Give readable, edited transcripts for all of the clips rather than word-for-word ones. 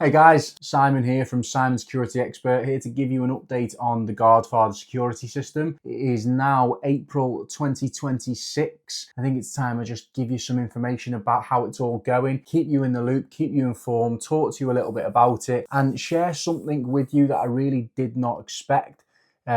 Hey guys, Simon here from Simon Security Expert, here to give you an update on the Guardfather Security System. It is now April 2026. I think it's time I just give you some information about how it's all going, keep you in the loop, keep you informed, talk to you a little bit about it, and share something with you that I really did not expect.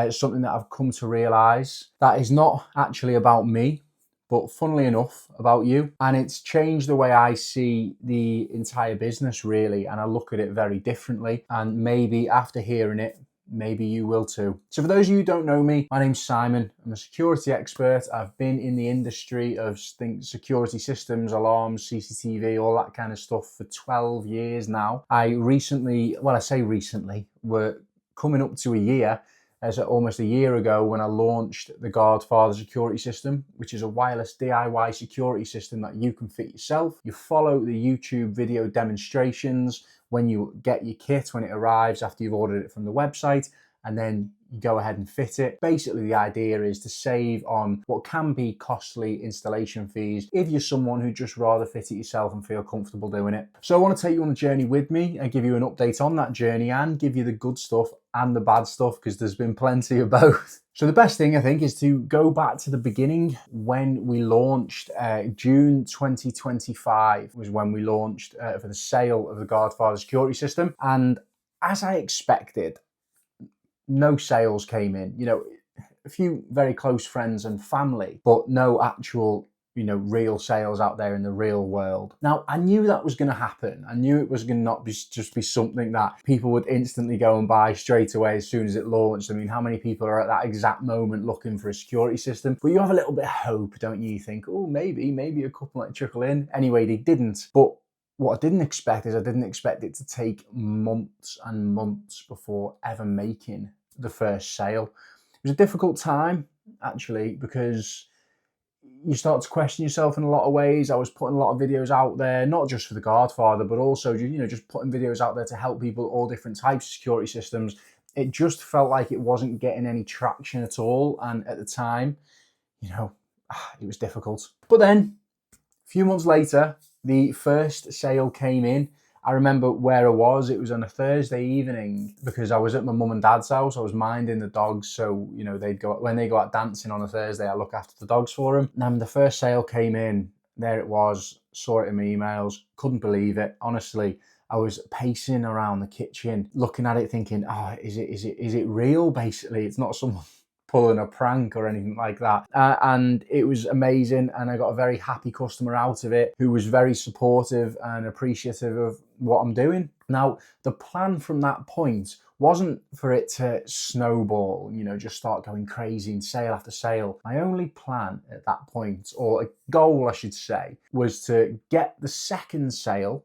Something that I've come to realise that is not actually about me, but funnily enough, about you. And it's changed the way I see the entire business, really. And I look at it very differently. And maybe after hearing it, maybe you will too. So for those of you who don't know me, my name's Simon. I'm a security expert. I've been in the industry of security systems, alarms, CCTV, all that kind of stuff for 12 years now. I say recently, we're coming up to a year, as almost a year ago when I launched the Guardfather Security System, which is a wireless DIY security system that you can fit yourself. You follow the YouTube video demonstrations when you get your kit, when it arrives after you've ordered it from the website, and then you go ahead and fit it. Basically, the idea is to save on what can be costly installation fees if you're someone who just rather fit it yourself and feel comfortable doing it. So I want to take you on a journey with me and give you an update on that journey and give you the good stuff and the bad stuff, because there's been plenty of both. So the best thing, I think, is to go back to the beginning when we launched. June 2025 was when we launched for the sale of the Guardfather Security System. And as I expected, no sales came in. A few very close friends and family, but no actual real sales out there in the real world. Now, I knew that was going to happen. I knew it was going to not just be something that people would instantly go and buy straight away as soon as it launched. I mean, how many people are at that exact moment looking for a security system? But you have a little bit of hope, don't you? You think, oh, maybe a couple might trickle in. Anyway, they didn't. But what I didn't expect is I didn't expect it to take months and months before ever making the first sale. It was a difficult time, actually, because you start to question yourself in a lot of ways. I was putting a lot of videos out there, not just for the Guardfather, but also just putting videos out there to help people, all different types of security systems. It just felt like it wasn't getting any traction at all. And at the time, it was difficult. But then a few months later, the first sale came in. I remember where I was. It was on a Thursday evening because I was at my mum and dad's house. I was minding the dogs. So, when they go out dancing on a Thursday, I look after the dogs for them. And the first sale came in. There it was. Saw it in my emails. Couldn't believe it. Honestly, I was pacing around the kitchen, looking at it thinking, is it real? Basically, it's not someone pulling a prank or anything like that. And it was amazing. And I got a very happy customer out of it who was very supportive and appreciative of what I'm doing. Now, the plan from that point wasn't for it to snowball, just start going crazy and sale after sale. My only plan at that point, or a goal, I should say, was to get the second sale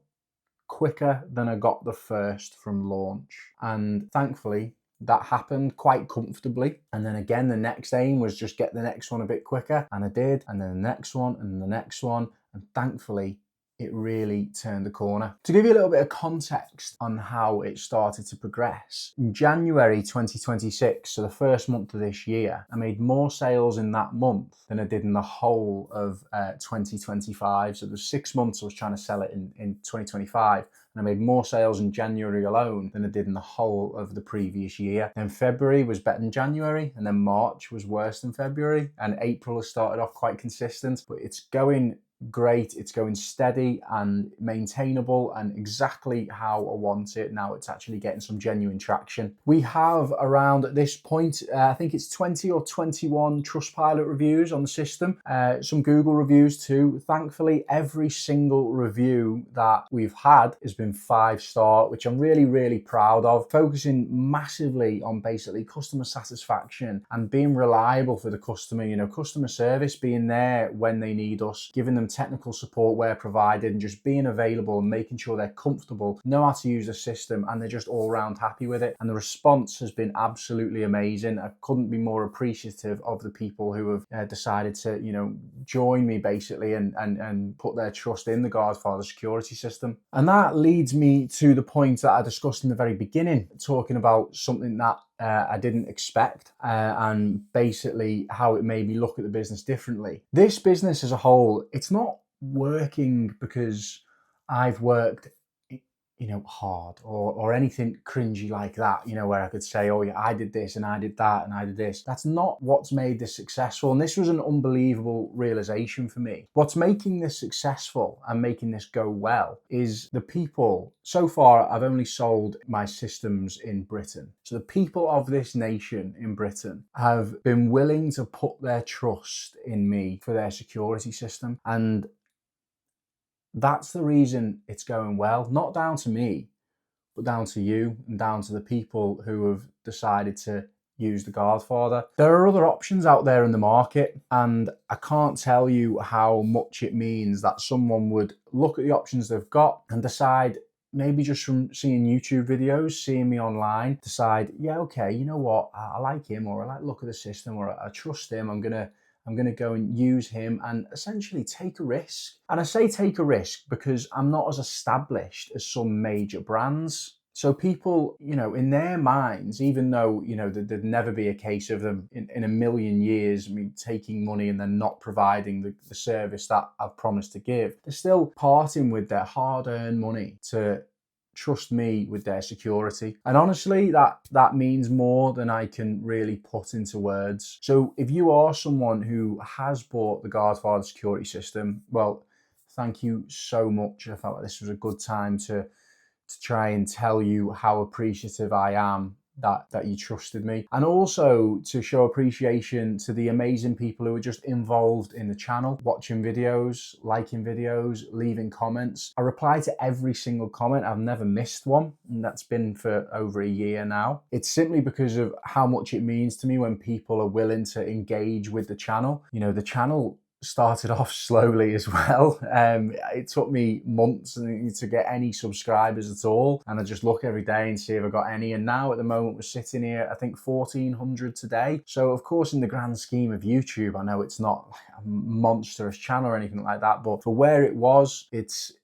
quicker than I got the first from launch. And thankfully, that happened quite comfortably. And then again, the next aim was just get the next one a bit quicker. And I did. And then the next one and the next one. And thankfully, it really turned the corner. To give you a little bit of context on how it started to progress, in January 2026, so the first month of this year, I made more sales in that month than I did in the whole of 2025. So there's 6 months I was trying to sell it in 2025. And I made more sales in January alone than I did in the whole of the previous year. Then February was better than January, and then March was worse than February, and April has started off quite consistent, but it's going great. It's going steady and maintainable and exactly how I want it. Now it's actually getting some genuine traction. We have around at this point, I think it's 20 or 21 Trustpilot reviews on the system, some Google reviews too. Thankfully, every single review that we've had has been 5-star, which I'm really, really proud of, focusing massively on basically customer satisfaction and being reliable for the customer, customer service, being there when they need us, giving them technical support where provided, and just being available and making sure they're comfortable, know how to use the system, and they're just all round happy with it. And the response has been absolutely amazing. I couldn't be more appreciative of the people who have decided to, join me basically and put their trust in the Guardfather Security System. And that leads me to the point that I discussed in the very beginning, talking about something that I didn't expect, and basically how it made me look at the business differently. This business as a whole, it's not working because I've worked hard or anything cringy like that, where I could say, oh yeah, I did this and I did that and I did this. That's not what's made this successful. And this was an unbelievable realization for me. What's making this successful and making this go well is the people. So far, I've only sold my systems in Britain. So the people of this nation in Britain have been willing to put their trust in me for their security system. And that's the reason it's going well, not down to me, but down to you and down to the people who have decided to use the Guardfather. There are other options out there in the market, and I can't tell you how much it means that someone would look at the options they've got and decide, maybe just from seeing YouTube videos, seeing me online, decide, yeah, okay, you know what, I like him, or I like the look of the system, or I trust him, I'm gonna go and use him and essentially take a risk. And I say take a risk because I'm not as established as some major brands. So people, in their minds, even though, there'd never be a case of them in a million years, taking money and then not providing the service that I've promised to give, they're still parting with their hard-earned money to trust me with their security. And honestly, that means more than I can really put into words. So if you are someone who has bought the Guardfather Security System, well, thank you so much. I felt like this was a good time to try and tell you how appreciative I am that you trusted me, and also to show appreciation to the amazing people who are just involved in the channel, watching videos, liking videos, leaving comments. I reply to every single comment. I've never missed one, and that's been for over a year now. It's simply because of how much it means to me when people are willing to engage with the channel. The channel started off slowly as well. It took me months to get any subscribers at all, and I just look every day and see if I got any. And now at the moment we're sitting here, I think 1,400 today. So of course, in the grand scheme of YouTube, I know it's not a monstrous channel or anything like that, but for where it was, it's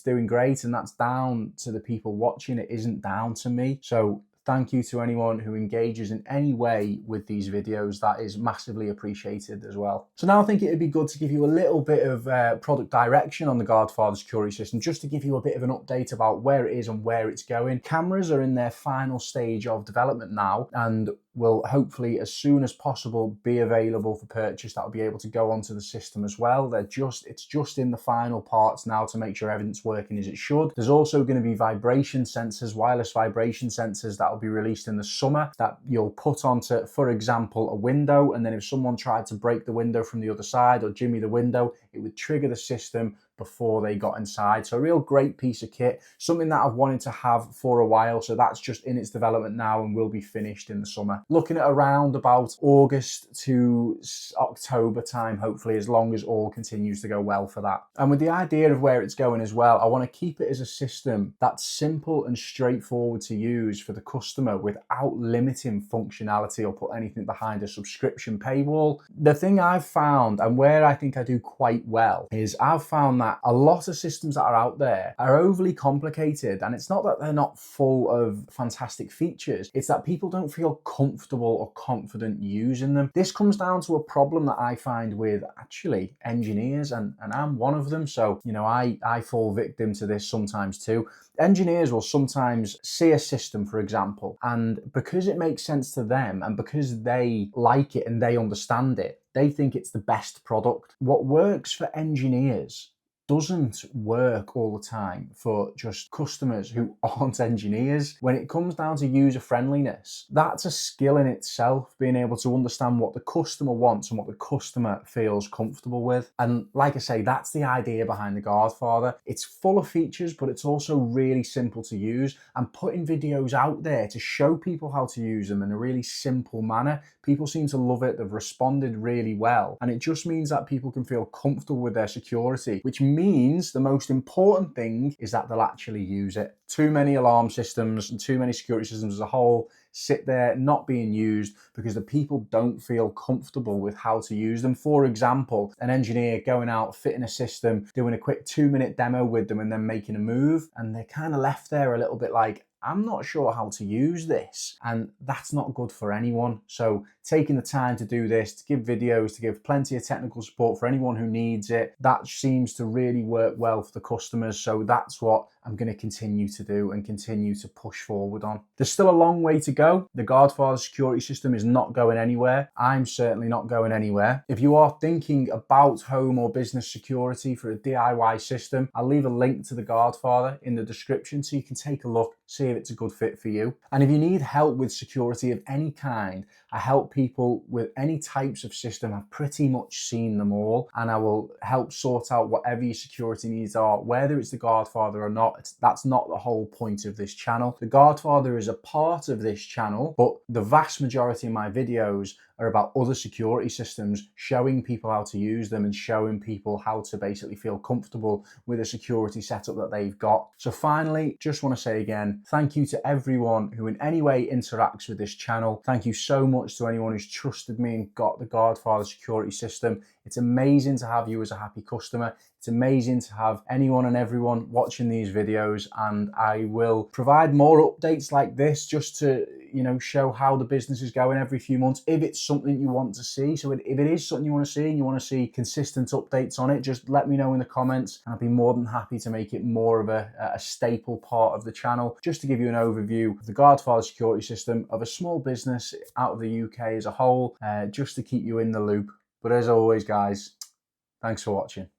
doing great, and that's down to the people watching. It isn't down to me. So thank you to anyone who engages in any way with these videos. That is massively appreciated as well. So now I think it would be good to give you a little bit of product direction on the Guardfather Security System, just to give you a bit of an update about where it is and where it's going. Cameras are in their final stage of development now, and will hopefully as soon as possible be available for purchase. That will be able to go onto the system as well. It's just in the final parts now to make sure everything's working as it should. There's also going to be vibration sensors, wireless vibration sensors, that will be released in the summer, that you'll put onto, for example, a window, and then if someone tried to break the window from the other side or jimmy the window, it would trigger the system before they got inside. So a real great piece of kit, something that I've wanted to have for a while. So that's just in its development now and will be finished in the summer. Looking at around about August to October time, hopefully, as long as all continues to go well for that. And with the idea of where it's going as well, I want to keep it as a system that's simple and straightforward to use for the customer without limiting functionality or put anything behind a subscription paywall. The thing I've found, and where I think I do quite well, is I've found that a lot of systems that are out there are overly complicated, and it's not that they're not full of fantastic features, it's that people don't feel comfortable or confident using them. This comes down to a problem that I find with actually engineers, and I'm one of them, so I fall victim to this sometimes too. Engineers will sometimes see a system, for example, and because it makes sense to them and because they like it and they understand it, they think it's the best product. What works for engineers doesn't work all the time for just customers who aren't engineers. When it comes down to user friendliness, that's a skill in itself, being able to understand what the customer wants and what the customer feels comfortable with. And like I say, that's the idea behind the Guardfather. It's full of features, but it's also really simple to use, and putting videos out there to show people how to use them in a really simple manner. People seem to love it. They've responded really well, and it just means that people can feel comfortable with their security, which means the most important thing is that they'll actually use it. Too many alarm systems and too many security systems as a whole sit there not being used because the people don't feel comfortable with how to use them. For example, an engineer going out, fitting a system, doing a quick 2-minute demo with them and then making a move, and they're kind of left there a little bit like, I'm not sure how to use this, and that's not good for anyone. So taking the time to do this, to give videos, to give plenty of technical support for anyone who needs it, that seems to really work well for the customers. So that's what I'm going to continue to do and continue to push forward on. There's still a long way to go. The Guardfather security system is not going anywhere. I'm certainly not going anywhere. If you are thinking about home or business security for a DIY system, I'll leave a link to the Guardfather in the description so you can take a look, see if it's a good fit for you. And if you need help with security of any kind, I help people with any types of system. I've pretty much seen them all, and I will help sort out whatever your security needs are, whether it's the Guardfather or not. That's not the whole point of this channel. The Guardfather is a part of this channel, but the vast majority of my videos are about other security systems, showing people how to use them and showing people how to basically feel comfortable with a security setup that they've got. So finally, just want to say again, thank you to everyone who in any way interacts with this channel. Thank you so much to anyone who's trusted me and got the Guardfather security system. It's amazing to have you as a happy customer. It's amazing to have anyone and everyone watching these videos, and I will provide more updates like this just to, show how the business is going every few months if it's something you want to see. So if it is something you want to see and you want to see consistent updates on it, just let me know in the comments, and I'll be more than happy to make it more of a staple part of the channel, just to give you an overview of the Guardfather security system of a small business out of the UK as a whole, just to keep you in the loop. But as always, guys, thanks for watching.